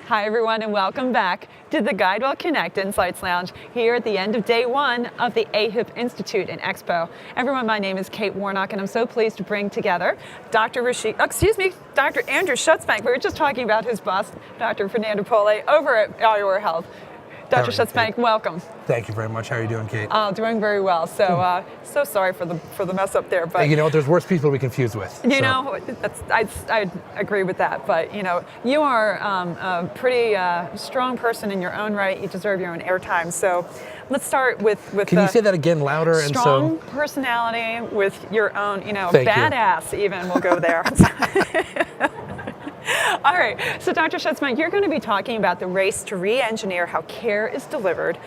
Hi everyone and welcome back to the GuideWell Connect Insights Lounge here at the end of day one of the AHIP Institute and Expo. Everyone, my name is Kate Warnock and I'm so pleased to bring together Dr. Andrew Schutzbank. We were just talking about his boss, Dr. Fernando Pole, over at Iora Health. Dr. Schutzbank, welcome. Thank you very much. How are you doing, Kate? Doing very well. So, so sorry for the mess up there. But you know what? There's worse people to be confused with. You know, I agree with that. But you know, you are a pretty strong person in your own right. You deserve your own airtime. So, let's start with. Can you say that again louder? Strong personality with your own, Thank badass. Even we'll go there. All right, so Dr. Schutzbank, you're going to be talking about the race to re-engineer how care is delivered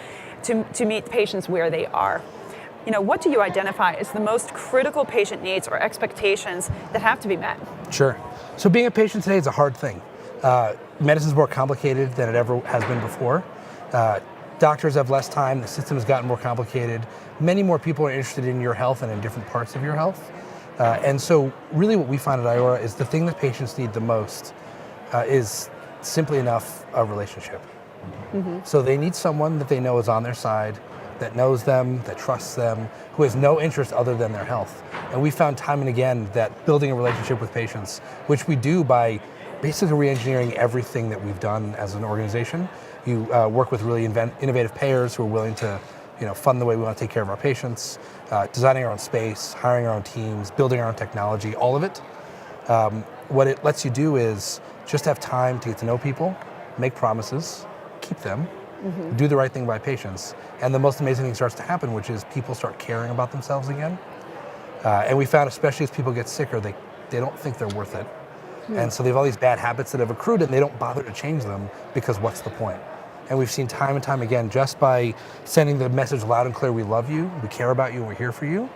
to meet patients where they are. You know, what do you identify as the most critical patient needs or expectations that have to be met? Sure. So being a patient today is a hard thing. Medicine is more complicated than it ever has been before. Doctors have less time, the system has gotten more complicated. Many more people are interested in your health and in different parts of your health. And so really what we find at Iora is the thing that patients need the most is simply enough a relationship. Mm-hmm. So they need someone that they know is on their side, that knows them, that trusts them, who has no interest other than their health. And we found time and again that building a relationship with patients, which we do by basically re-engineering everything that we've done as an organization. You work with really innovative payers who are willing to fund the way we want to take care of our patients, designing our own space, hiring our own teams, building our own technology, all of it. What it lets you do is just have time to get to know people, make promises, keep them, do the right thing by patients, and the most amazing thing starts to happen, which is people start caring about themselves again. And we found, especially as people get sicker, they don't think they're worth it. And so they have all these bad habits that have accrued and they don't bother to change them because what's the point? And we've seen time and time again, just by sending the message loud and clear, we love you, we care about you, and we're here for you,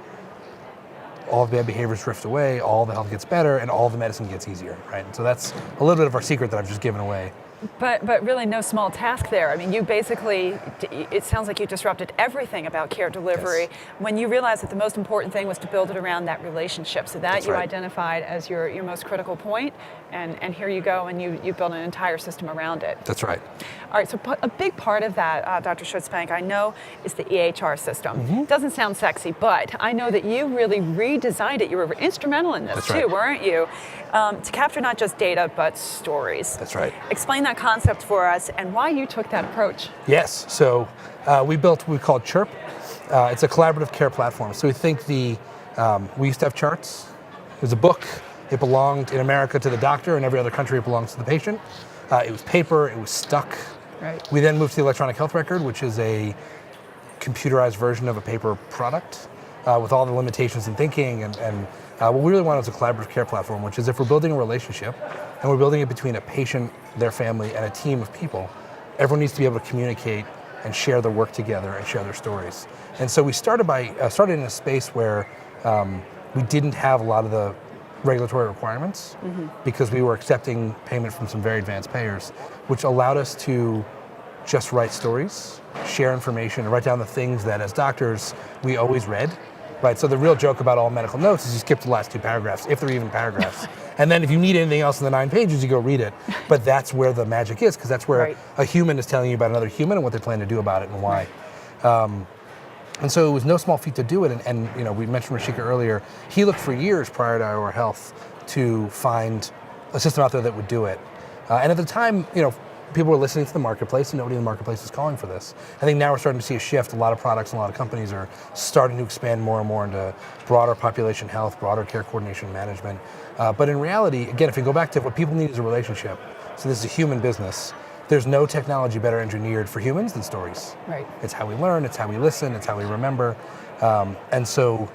all the bad behaviors drift away, all the health gets better, and all the medicine gets easier, right? And so that's a little bit of our secret that I've just given away. But really no small task there. I mean, you basically, it sounds like you disrupted everything about care delivery when you realized that the most important thing was to build it around that relationship. So that identified as your most critical point, and here you go, and you build an entire system around it. That's right. All right, so a big part of that, Dr. Schutzbank, I know, is the EHR system. It doesn't sound sexy, but I know that you really redesigned it. You were instrumental in this too, weren't you? To capture not just data, but stories. That's right. Explain that concept for us and why you took that approach. Yes, so we built what we call CHIRP. It's a collaborative care platform. So we think we used to have charts. It was a book. It belonged in America to the doctor. In every other country, it belongs to the patient. It was paper. It was stuck. Right. We then moved to the electronic health record, which is a computerized version of a paper product with all the limitations and thinking. And what we really want is a collaborative care platform, which is if we're building a relationship and we're building it between a patient, their family, and a team of people, everyone needs to be able to communicate and share their work together and share their stories. And so we started in a space where we didn't have a lot of the regulatory requirements because we were accepting payment from some very advanced payers, which allowed us to just write stories, share information, and write down the things that as doctors we always read. Right, so the real joke about all medical notes is you skip the last 2 paragraphs, if they're even paragraphs. And then if you need anything else in the 9 pages, you go read it. But that's where the magic is, because that's where a human is telling you about another human and what they plan to do about it and why. And so it was no small feat to do it. And we mentioned Rashika earlier. He looked for years prior to Iora Health to find a system out there that would do it. And at the time, people were listening to the marketplace and nobody in the marketplace was calling for this. I think now we're starting to see a shift. A lot of products and a lot of companies are starting to expand more and more into broader population health, broader care coordination management. But in reality, again, if you go back to what people need is a relationship. So this is a human business. There's no technology better engineered for humans than stories. Right. It's how we learn, it's how we listen, it's how we remember. And so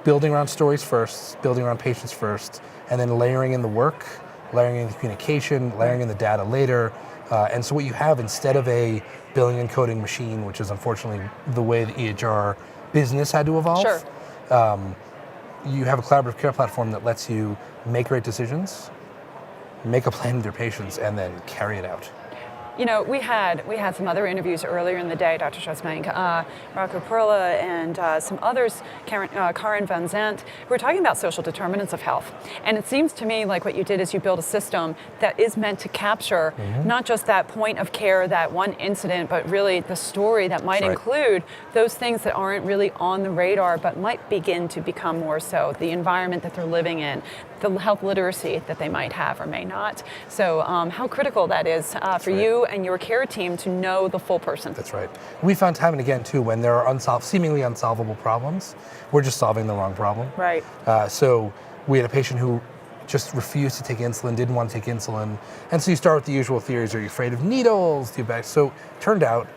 building around stories first, building around patients first, and then layering in the work, layering in the communication, layering in the data later. And so what you have, instead of a billing and coding machine, which is unfortunately the way the EHR business had to evolve, you have a collaborative care platform that lets you make great decisions, make a plan with your patients, and then carry it out. we had some other interviews earlier in the day, Dr. Schutzbank, Rocco Perla, and some others, Karin Van Zandt, who were talking about social determinants of health. And it seems to me like what you did is you built a system that is meant to capture not just that point of care, that one incident, but really the story that might include those things that aren't really on the radar, but might begin to become more so, the environment that they're living in, the health literacy that they might have or may not. So how critical that is for you and your care team to know the full person. That's right. We found time and again too, when there are seemingly unsolvable problems, we're just solving the wrong problem. Right. So we had a patient who just refused to take insulin, didn't want to take insulin. And so you start with the usual theories. Are you afraid of needles? So turned out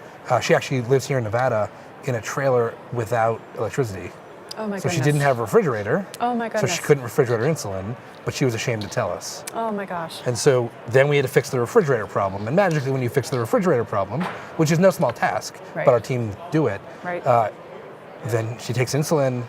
she actually lives here in Nevada in a trailer without electricity. Oh my So goodness. she didn't have a refrigerator. Oh my goodness. So she couldn't refrigerate her insulin, but she was ashamed to tell us. Oh my gosh. And so then we had to fix the refrigerator problem. And magically, when you fix the refrigerator problem, which is no small task, but our team do it, then she takes insulin.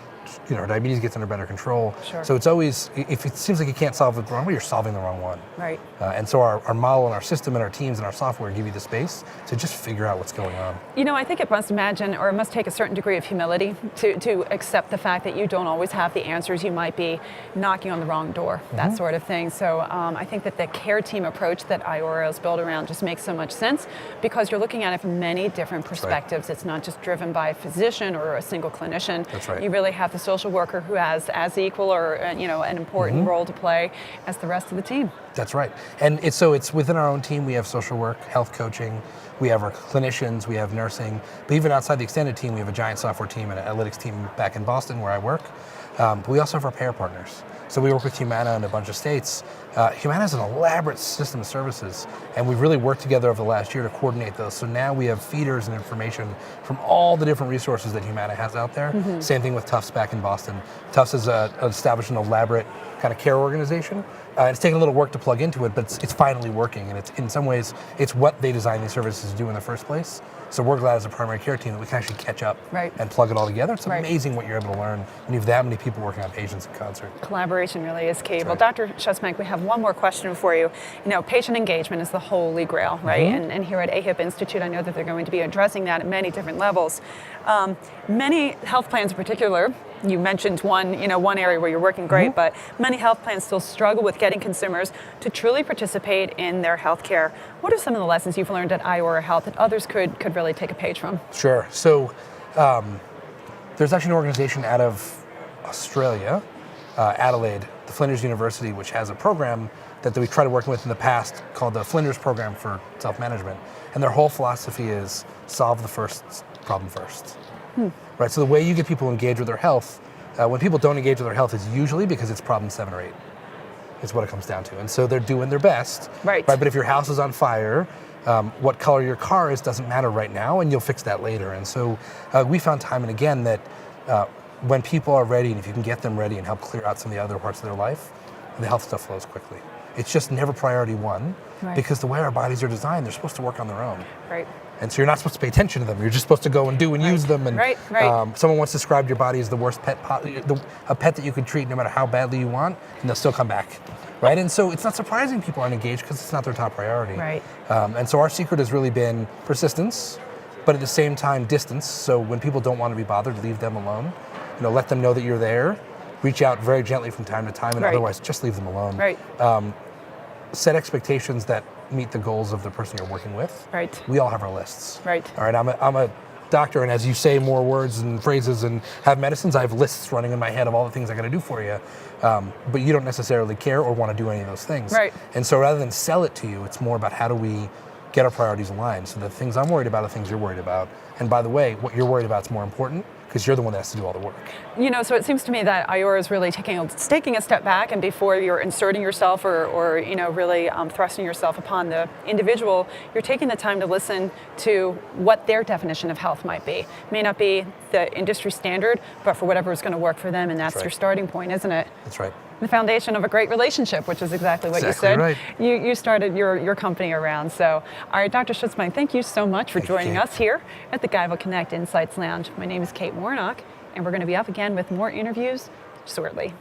Her diabetes gets under better control. Sure. So it's always, if it seems like you can't solve the problem, you're solving the wrong one. Right. And so our model and our system and our teams and our software give you the space to just figure out what's going on. I think it must take a certain degree of humility to accept the fact that you don't always have the answers. You might be knocking on the wrong door, that sort of thing. So I think that the care team approach that Iora is built around just makes so much sense because you're looking at it from many different perspectives. It's not just driven by a physician or a single clinician. That's right. You really have the social worker who has as equal or an important role to play as the rest of the team. That's right. And it's within our own team. We have social work, health coaching, we have our clinicians, we have nursing, but even outside the extended team, we have a giant software team and an analytics team back in Boston where I work. But we also have our payer partners. So we work with Humana in a bunch of states. Humana has an elaborate system of services, and we've really worked together over the last year to coordinate those. So now we have feeders and information from all the different resources that Humana has out there. Same thing with Tufts back in Boston. Tufts has established an elaborate kind of care organization. It's taken a little work to plug into it, but it's finally working, and it's in some ways, it's what they designed these services to do in the first place. So we're glad as a primary care team that we can actually catch up and plug it all together. It's amazing what you're able to learn when you have that many people working on patients in concert. Collaboration really is key. Well, Dr. Schutzbank, we have one more question for you. Patient engagement is the holy grail, right? And here at AHIP Institute, I know that they're going to be addressing that at many different levels. Many health plans in particular, you mentioned one area where you're working great, but many health plans still struggle with getting consumers to truly participate in their health care. What are some of the lessons you've learned at Iora Health that others could really take a page from? Sure. So there's actually an organization out of Australia, Adelaide, the Flinders University, which has a program that we tried working with in the past called the Flinders Program for Self-Management. And their whole philosophy is solve the first problem first. Right, so the way you get people engaged with their health, when people don't engage with their health, it's usually because it's problem 7 or 8. Is what it comes down to. And so they're doing their best. Right. But if your house is on fire, what color your car is doesn't matter right now, and you'll fix that later. And so we found time and again that when people are ready, and if you can get them ready and help clear out some of the other parts of their life, the health stuff flows quickly. It's just never priority one, because the way our bodies are designed, they're supposed to work on their own. Right. And so you're not supposed to pay attention to them. You're just supposed to go and do and use them. And someone once described your body as the worst pet, a pet that you could treat no matter how badly you want, and they'll still come back. Right. And so it's not surprising people aren't engaged because it's not their top priority. Right. And so our secret has really been persistence, but at the same time distance. So when people don't want to be bothered, leave them alone. Let them know that you're there. Reach out very gently from time to time, and otherwise just leave them alone. Right. Set expectations that meet the goals of the person you're working with. Right. We all have our lists. Right. All right. I'm a doctor, and as you say more words and phrases and have medicines, I have lists running in my head of all the things I got to do for you. But you don't necessarily care or want to do any of those things. Right. And so rather than sell it to you, it's more about how do we get our priorities aligned so the things I'm worried about are things you're worried about. And by the way, what you're worried about is more important because you're the one that has to do all the work. So it seems to me that Iora is really taking a step back, and before you're inserting yourself or really thrusting yourself upon the individual, you're taking the time to listen to what their definition of health might be. It may not be the industry standard, but for whatever is going to work for them, and that's your starting point, isn't it? That's right. The foundation of a great relationship, which is exactly what you said. Right. You started your company around. So, all right, Dr. Schutzbank, thank you so much for joining us here at the Guyville Connect Insights Lounge. My name is Kate Warnock, and we're going to be up again with more interviews shortly.